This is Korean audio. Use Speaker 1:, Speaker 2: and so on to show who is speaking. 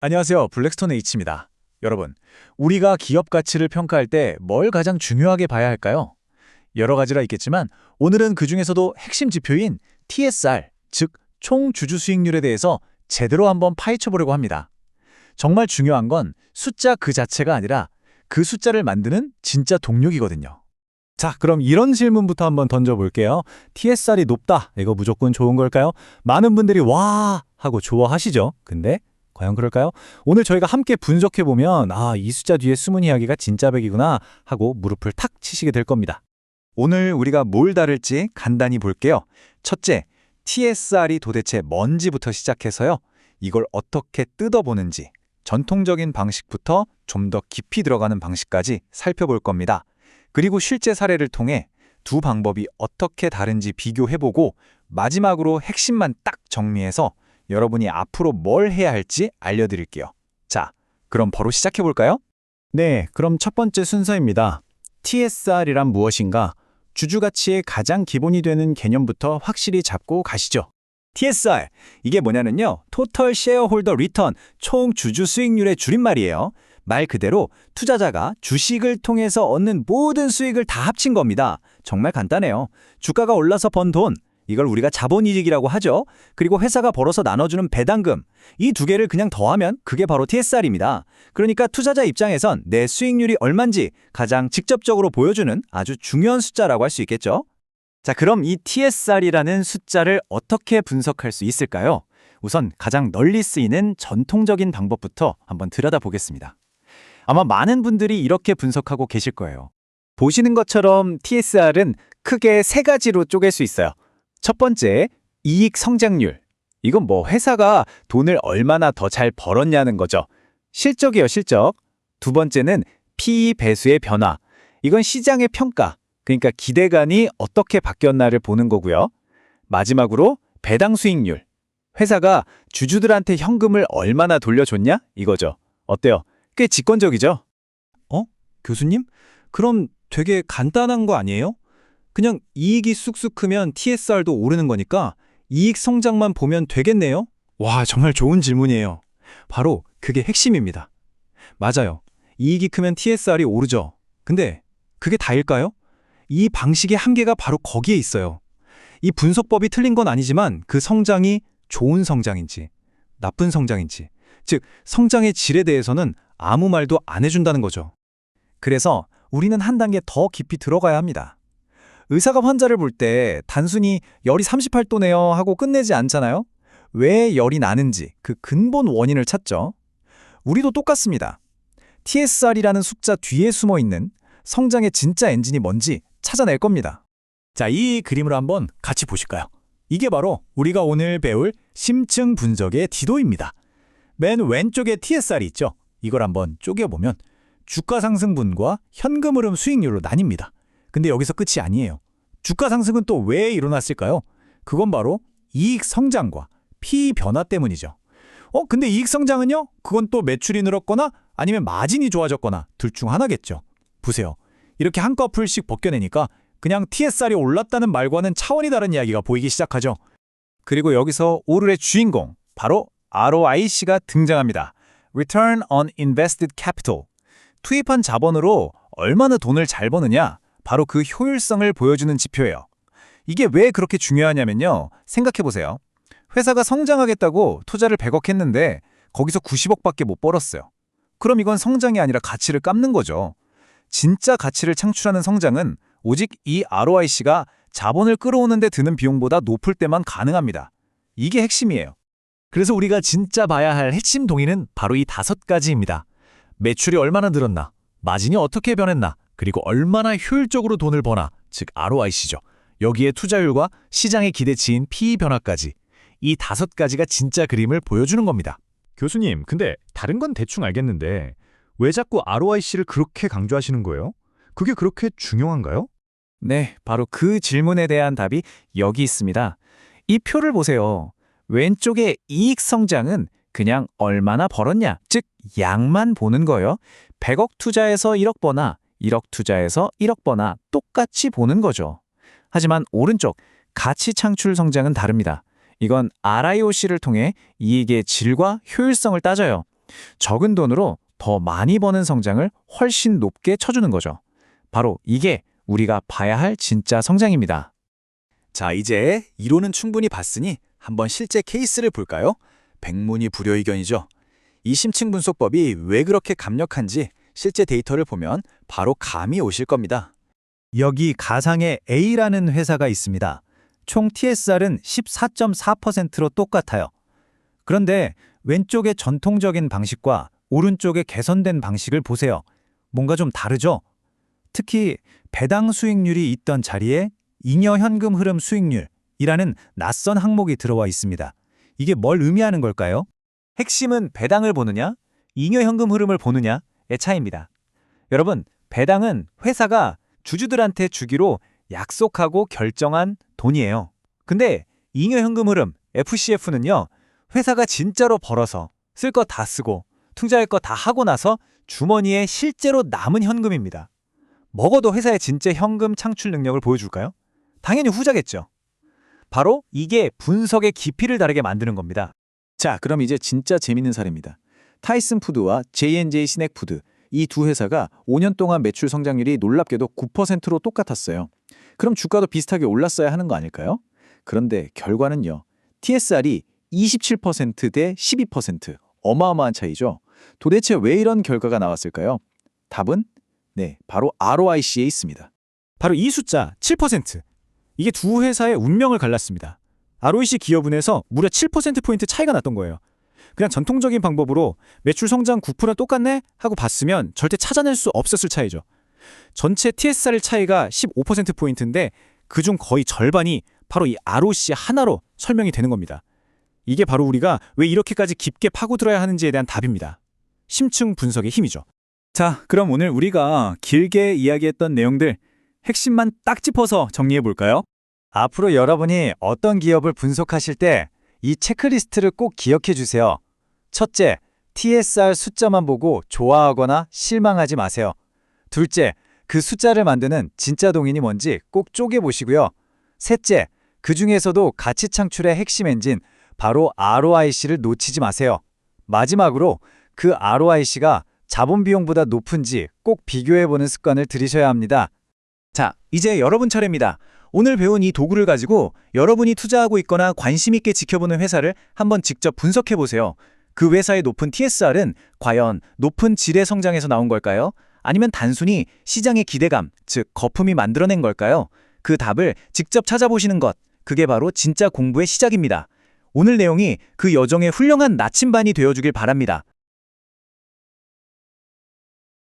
Speaker 1: 안녕하세요. 블랙스톤의 H입니다. 여러분, 우리가 기업 가치를 평가할 때 뭘 가장 중요하게 봐야 할까요? 여러 가지가 있겠지만 오늘은 그중에서도 핵심 지표인 TSR, 즉 총 주주 수익률에 대해서 제대로 한번 파헤쳐 보려고 합니다. 정말 중요한 건 숫자 그 자체가 아니라 그 숫자를 만드는 진짜 동력이거든요.
Speaker 2: 자, 그럼 이런 질문부터 한번 던져볼게요. TSR이 높다. 이거 무조건 좋은 걸까요? 많은 분들이 와 하고 좋아하시죠. 근데 과연 그럴까요? 오늘 저희가 함께 분석해보면 이 숫자 뒤에 숨은 이야기가 진짜 백이구나 하고 무릎을 탁 치시게 될 겁니다.
Speaker 1: 오늘 우리가 뭘 다룰지 간단히 볼게요. 첫째, TSR이 도대체 뭔지부터 시작해서요. 이걸 어떻게 뜯어보는지, 전통적인 방식부터 좀 더 깊이 들어가는 방식까지 살펴볼 겁니다. 그리고 실제 사례를 통해 두 방법이 어떻게 다른지 비교해보고 마지막으로 핵심만 딱 정리해서 여러분이 앞으로 뭘 해야 할지 알려드릴게요. 자, 그럼 바로 시작해볼까요?
Speaker 2: 네, 그럼 첫 번째 순서입니다. TSR이란 무엇인가? 주주가치의 가장 기본이 되는 개념부터 확실히 잡고 가시죠.
Speaker 1: TSR, 이게 뭐냐면요. Total Shareholder Return, 총 주주 수익률의 줄임말이에요. 말 그대로 투자자가 주식을 통해서 얻는 모든 수익을 다 합친 겁니다. 정말 간단해요. 주가가 올라서 번 돈, 이걸 우리가 자본이익이라고 하죠. 그리고 회사가 벌어서 나눠주는 배당금, 이 두 개를 그냥 더하면 그게 바로 TSR입니다. 그러니까 투자자 입장에선 내 수익률이 얼만지 가장 직접적으로 보여주는 아주 중요한 숫자라고 할 수 있겠죠. 자, 그럼 이 TSR이라는 숫자를 어떻게 분석할 수 있을까요? 우선 가장 널리 쓰이는 전통적인 방법부터 한번 들여다보겠습니다. 아마 많은 분들이 이렇게 분석하고 계실 거예요. 보시는 것처럼 TSR은 크게 세 가지로 쪼갤 수 있어요. 첫 번째, 이익 성장률. 이건 회사가 돈을 얼마나 더 잘 벌었냐는 거죠. 실적이에요, 실적. 두 번째는 PE 배수의 변화. 이건 시장의 평가, 그러니까 기대감이 어떻게 바뀌었나를 보는 거고요. 마지막으로 배당 수익률. 회사가 주주들한테 현금을 얼마나 돌려줬냐? 이거죠. 어때요? 꽤 직관적이죠?
Speaker 2: 교수님? 그럼 되게 간단한 거 아니에요? 그냥 이익이 쑥쑥 크면 TSR도 오르는 거니까 이익 성장만 보면 되겠네요? 와, 정말 좋은 질문이에요. 바로 그게 핵심입니다. 맞아요. 이익이 크면 TSR이 오르죠. 근데 그게 다일까요? 이 방식의 한계가 바로 거기에 있어요. 이 분석법이 틀린 건 아니지만 그 성장이 좋은 성장인지, 나쁜 성장인지, 즉 성장의 질에 대해서는 아무 말도 안 해준다는 거죠. 그래서 우리는 한 단계 더 깊이 들어가야 합니다. 의사가 환자를 볼 때 단순히 열이 38도네요 하고 끝내지 않잖아요. 왜 열이 나는지 그 근본 원인을 찾죠. 우리도 똑같습니다. TSR이라는 숫자 뒤에 숨어있는 성장의 진짜 엔진이 뭔지 찾아낼 겁니다. 자, 이 그림을 한번 같이 보실까요? 이게 바로 우리가 오늘 배울 심층 분석의 지도입니다. 맨 왼쪽에 TSR이 있죠. 이걸 한번 쪼개보면 주가 상승분과 현금 흐름 수익률로 나뉩니다. 근데 여기서 끝이 아니에요. 주가 상승은 또 왜 일어났을까요? 그건 바로 이익 성장과 PE 변화 때문이죠. 근데 이익 성장은요? 그건 또 매출이 늘었거나 아니면 마진이 좋아졌거나 둘 중 하나겠죠. 보세요. 이렇게 한꺼풀씩 벗겨내니까 그냥 TSR이 올랐다는 말과는 차원이 다른 이야기가 보이기 시작하죠. 그리고 여기서 오늘의 주인공, 바로 ROIC가 등장합니다. Return on Invested Capital. 투입한 자본으로 얼마나 돈을 잘 버느냐, 바로 그 효율성을 보여주는 지표예요. 이게 왜 그렇게 중요하냐면요. 생각해보세요. 회사가 성장하겠다고 투자를 100억 했는데 거기서 90억밖에 못 벌었어요. 그럼 이건 성장이 아니라 가치를 깎는 거죠. 진짜 가치를 창출하는 성장은 오직 이 ROIC가 자본을 끌어오는 데 드는 비용보다 높을 때만 가능합니다. 이게 핵심이에요. 그래서 우리가 진짜 봐야 할 핵심 동의는 바로 이 5가지입니다. 매출이 얼마나 늘었나, 마진이 어떻게 변했나, 그리고 얼마나 효율적으로 돈을 버나, 즉 ROIC죠. 여기에 투자율과 시장의 기대치인 PE 변화까지. 이 5가지가 진짜 그림을 보여주는 겁니다.
Speaker 3: 교수님, 근데 다른 건 대충 알겠는데 왜 자꾸 ROIC를 그렇게 강조하시는 거예요? 그게 그렇게 중요한가요?
Speaker 2: 네, 바로 그 질문에 대한 답이 여기 있습니다. 이 표를 보세요. 왼쪽의 이익 성장은 그냥 얼마나 벌었냐, 즉 양만 보는 거예요. 100억 투자해서 1억 버나 1억 투자해서 1억 버나 똑같이 보는 거죠. 하지만 오른쪽 가치 창출 성장은 다릅니다. 이건 RIOC를 통해 이익의 질과 효율성을 따져요.
Speaker 1: 적은 돈으로 더 많이 버는 성장을 훨씬 높게 쳐주는 거죠. 바로 이게 우리가 봐야 할 진짜 성장입니다. 자, 이제 이론은 충분히 봤으니 한번 실제 케이스를 볼까요? 백문이 불여의견이죠. 이 심층 분석법이 왜 그렇게 강력한지 실제 데이터를 보면 바로 감이 오실 겁니다.
Speaker 2: 여기 가상의 A라는 회사가 있습니다. 총 TSR은 14.4%로 똑같아요. 그런데 왼쪽의 전통적인 방식과 오른쪽의 개선된 방식을 보세요. 뭔가 좀 다르죠? 특히 배당 수익률이 있던 자리에 잉여 현금 흐름 수익률이라는 낯선 항목이 들어와 있습니다. 이게 뭘 의미하는 걸까요? 핵심은 배당을 보느냐, 잉여 현금 흐름을 보느냐의 차이입니다. 여러분, 배당은 회사가 주주들한테 주기로 약속하고 결정한 돈이에요. 근데 잉여 현금 흐름, FCF는요, 회사가 진짜로 벌어서 쓸 거 다 쓰고 투자할 거 다 하고 나서 주머니에 실제로 남은 현금입니다. 먹어도 회사의 진짜 현금 창출 능력을 보여줄까요? 당연히 후자겠죠. 바로 이게 분석의 깊이를 다르게 만드는 겁니다.
Speaker 1: 자, 그럼 이제 진짜 재밌는 사례입니다. 타이슨 푸드와 J&J 스낵푸드, 이 두 회사가 5년 동안 매출 성장률이 놀랍게도 9%로 똑같았어요. 그럼 주가도 비슷하게 올랐어야 하는 거 아닐까요? 그런데 결과는요. TSR이 27% 대 12%, 어마어마한 차이죠. 도대체 왜 이런 결과가 나왔을까요? 답은 바로 ROIC에 있습니다.
Speaker 2: 바로 이 숫자 7%. 이게 두 회사의 운명을 갈랐습니다. ROIC 기여분에서 무려 7%포인트 차이가 났던 거예요. 그냥 전통적인 방법으로 매출 성장 9% 똑같네? 하고 봤으면 절대 찾아낼 수 없었을 차이죠. 전체 TSR 차이가 15%포인트인데 그중 거의 절반이 바로 이 ROC 하나로 설명이 되는 겁니다. 이게 바로 우리가 왜 이렇게까지 깊게 파고들어야 하는지에 대한 답입니다. 심층 분석의 힘이죠.
Speaker 1: 자, 그럼 오늘 우리가 길게 이야기했던 내용들 핵심만 딱 짚어서 정리해 볼까요? 앞으로 여러분이 어떤 기업을 분석하실 때 이 체크리스트를 꼭 기억해 주세요. 첫째, TSR 숫자만 보고 좋아하거나 실망하지 마세요. 둘째, 그 숫자를 만드는 진짜 동인이 뭔지 꼭 쪼개보시고요. 셋째, 그 중에서도 가치 창출의 핵심 엔진, 바로 ROIC를 놓치지 마세요. 마지막으로 그 ROIC가 자본 비용보다 높은지 꼭 비교해보는 습관을 들이셔야 합니다. 자, 이제 여러분 차례입니다. 오늘 배운 이 도구를 가지고 여러분이 투자하고 있거나 관심 있게 지켜보는 회사를 한번 직접 분석해보세요. 그 회사의 높은 TSR은 과연 높은 질의 성장에서 나온 걸까요? 아니면 단순히 시장의 기대감, 즉 거품이 만들어낸 걸까요? 그 답을 직접 찾아보시는 것, 그게 바로 진짜 공부의 시작입니다. 오늘 내용이 그 여정의 훌륭한 나침반이 되어주길 바랍니다.